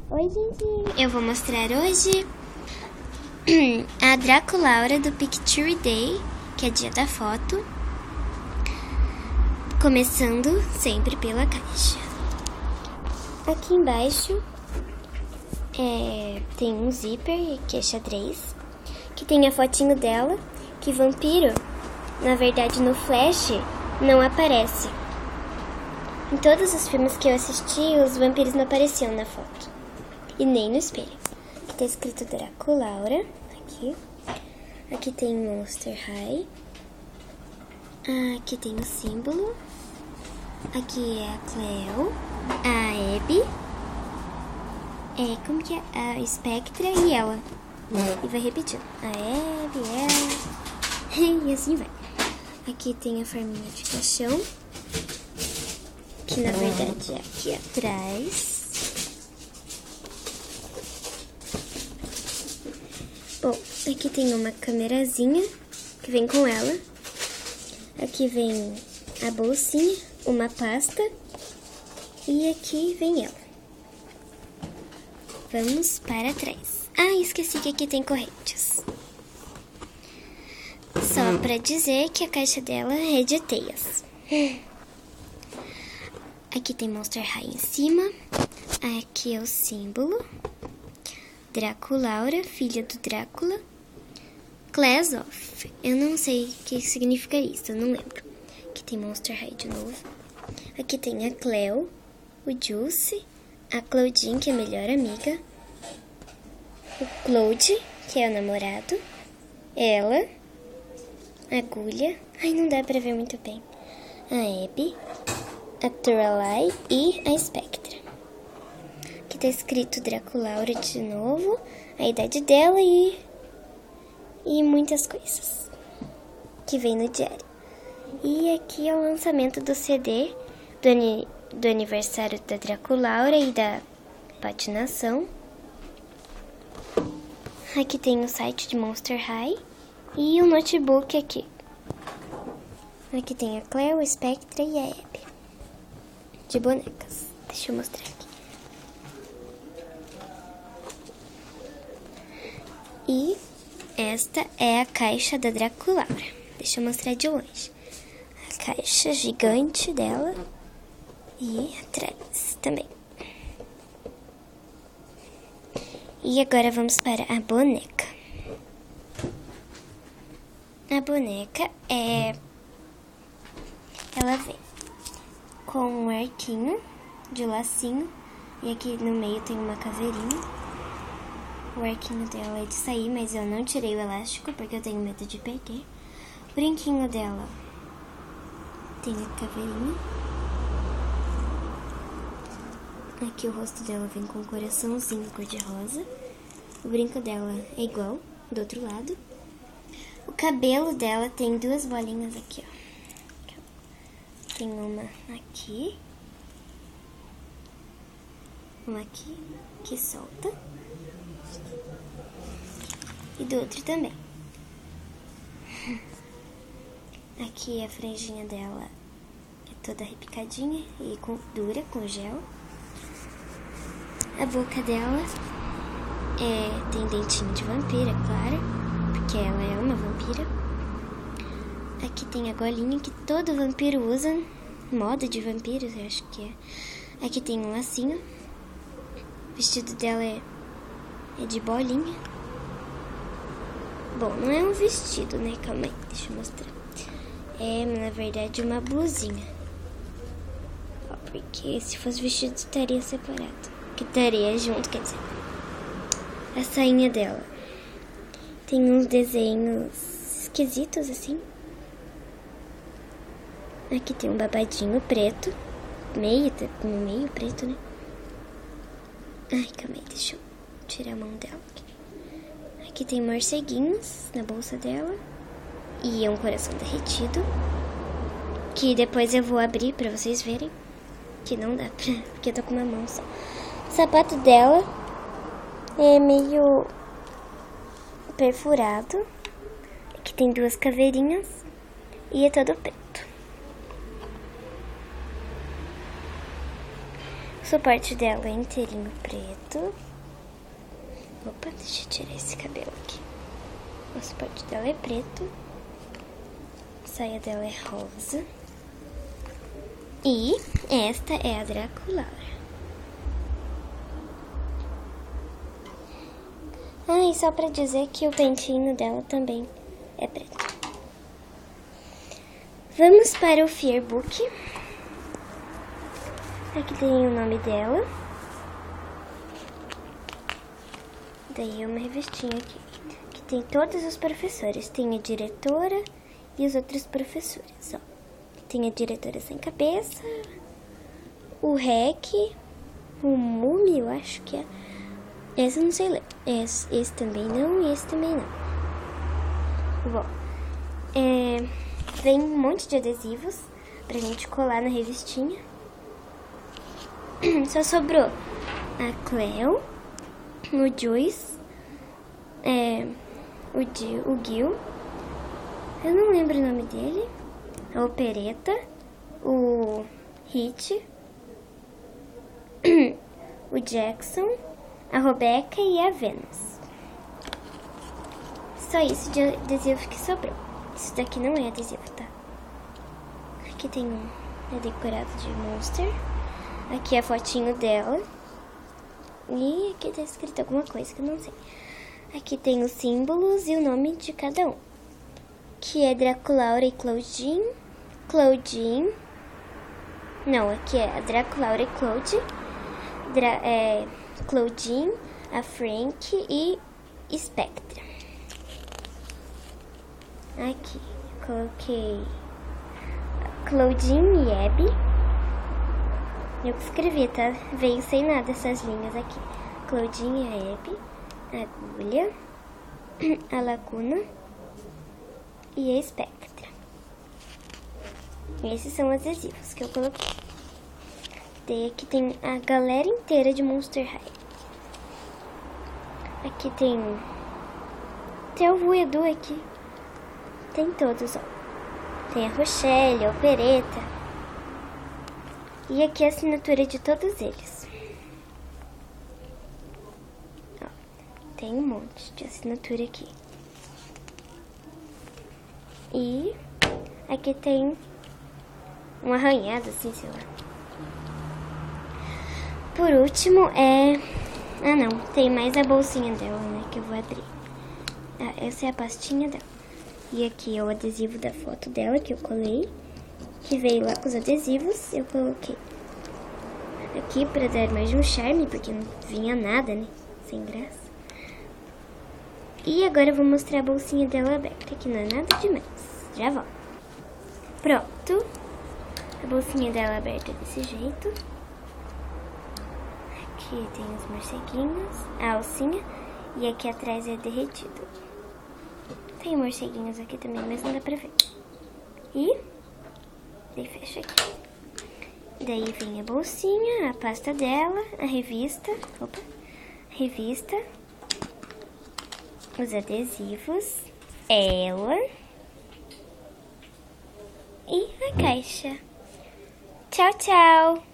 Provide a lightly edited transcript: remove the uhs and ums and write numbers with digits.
Oi, gente! Eu vou mostrar hoje a Draculaura do Picture Day, que é dia da foto. Começando sempre pela caixa. Aqui embaixo tem um zíper, que é xadrez, que tem a fotinho dela, que vampiro, na verdade no flash, não aparece. Em todos os filmes que eu assisti, os vampiros não apareciam na foto. E nem no espelho. Aqui tá escrito Draculaura. Aqui. Aqui tem Monster High. Aqui tem o símbolo. Aqui é a Cleo. A Abby. Como que é? A Spectra e ela. E vai repetindo. A Abby, ela. E assim vai. Aqui tem a forminha de caixão. Que na verdade é aqui atrás. Bom, aqui tem uma câmerazinha que vem com ela. Aqui vem a bolsinha, uma pasta. E aqui vem ela. Vamos para trás. Esqueci que aqui tem correntes. Só pra dizer que a caixa dela é de teias. Aqui tem Monster High em cima. Aqui é o símbolo. Draculaura, filha do Drácula. Class of. Eu não sei o que significa isso, eu não lembro. Aqui tem Monster High de novo. Aqui tem a Cleo, o Juice, a Claudine, que é a melhor amiga. O Claude, que é o namorado. Ela. A Agulha. Não dá pra ver muito bem. A Abby. A Toralei e a Spectra. Aqui tá escrito Draculaura de novo, a idade dela e muitas coisas que vem no diário. E aqui é o lançamento do CD do aniversário da Draculaura e da patinação. Aqui tem o site de Monster High e o notebook aqui. Aqui tem a Cleo, a Spectra e a Abby. De bonecas. Deixa eu mostrar aqui. E esta é a caixa da Draculaura. Deixa eu mostrar de longe. A caixa gigante dela. E atrás também. E agora vamos para a boneca. A boneca ela vem com um arquinho de lacinho. E aqui no meio tem uma caveirinha. O arquinho dela é de sair, mas eu não tirei o elástico porque eu tenho medo de perder. O brinquinho dela tem a caveirinha. Aqui o rosto dela vem com um coraçãozinho cor-de-rosa. O brinco dela é igual, do outro lado. O cabelo dela tem duas bolinhas aqui, ó. Tem uma aqui. Uma aqui, que solta. E do outro também. Aqui a franjinha dela é toda repicadinha e dura, com gel. A boca dela tem dentinho de vampira, claro, porque ela é uma vampira. Aqui tem a golinha que todo vampiro usa, moda de vampiros, eu acho que é. Aqui tem um lacinho. O vestido dela é de bolinha. Bom, não é um vestido, né? Calma aí, deixa eu mostrar. É, na verdade, uma blusinha. Porque se fosse vestido, estaria separado. Que estaria junto, quer dizer. A sainha dela tem uns desenhos esquisitos, assim. Aqui tem um babadinho preto. No meio preto, né? Calma aí, deixa eu tirar a mão dela. Aqui tem morceguinhos na bolsa dela. E um coração derretido. Que depois eu vou abrir pra vocês verem. Que não dá pra... Porque eu tô com uma mão só. O sapato dela é meio perfurado. Aqui tem duas caveirinhas. E é todo preto. O suporte dela é inteirinho preto. Opa, deixa eu tirar esse cabelo aqui. O suporte dela é preto. A saia dela é rosa. E esta é a Draculaura. Ah, e só pra dizer que o pentinho dela também é preto. Vamos para o Fearbook. Aqui tem o nome dela. Daí é uma revistinha aqui. Que tem todos os professores. Tem a diretora e os outros professores, ó. Tem a diretora sem cabeça. O Rec. O Mumi, eu acho que é. Esse eu não sei ler. Esse também não e esse também não. Bom. Vem um monte de adesivos pra gente colar na revistinha. Só sobrou a Cleo, o Juice, o Gil, eu não lembro o nome dele, a Opereta, o Hit, o Jackson, a Rebecca e a Venus. Só isso de adesivo que sobrou. Isso daqui não é adesivo, tá? Aqui tem é decorado de Monster. Aqui é a fotinho dela. E aqui tá escrito alguma coisa que eu não sei. Aqui tem os símbolos e o nome de cada um. Que é Draculaura e Claudine. Claudine. Não, aqui é a Draculaura e Claude. Claudine, a Frank e Spectra. Aqui, coloquei Claudine e Abby. Eu que escrevi, tá? Veio sem nada essas linhas aqui. Claudine e Abby, a Agulha, a Lacuna e a Spectra. Esses são os adesivos que eu coloquei. Daí aqui tem a galera inteira de Monster High. Aqui tem o Voedu aqui. Tem todos, ó. Tem a Rochelle, a Opereta. E aqui a assinatura de todos eles. Ó, tem um monte de assinatura aqui. E aqui tem um arranhado, assim, sei lá. Por último Ah, não. Tem mais a bolsinha dela, né? Que eu vou abrir. Essa é a pastinha dela. E aqui é o adesivo da foto dela que eu colei. Que veio lá com os adesivos. Eu coloquei aqui pra dar mais um charme, porque não vinha nada, né? Sem graça. E agora eu vou mostrar a bolsinha dela aberta, que não é nada demais. Já volto. Pronto. A bolsinha dela aberta desse jeito. Aqui tem os morceguinhos, a alcinha, e aqui atrás é derretido. Tem morceguinhos aqui também, mas não dá pra ver. E daí fecha aqui. Daí vem a bolsinha, a pasta dela, a revista, revista, os adesivos, ela e a caixa. Tchau, tchau!